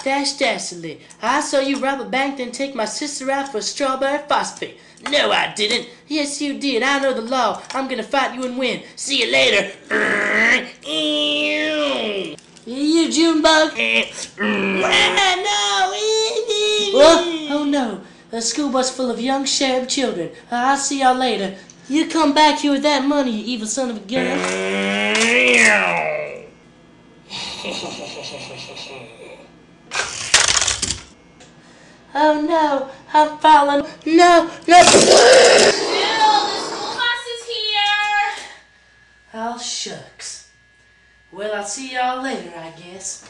Dastardly. I saw you rob a bank, then take my sister out for strawberry phosphate. No, I didn't. Yes, you did. I know the law. I'm gonna fight you and win. See you later. You Junebug. No. Oh no. A school bus full of young sheriff children. I'll see y'all later. You come back here with that money, you evil son of a gun. Oh no, I'm falling. No. Dill, the school bus is here. Oh shucks. Well, I'll see y'all later, I guess.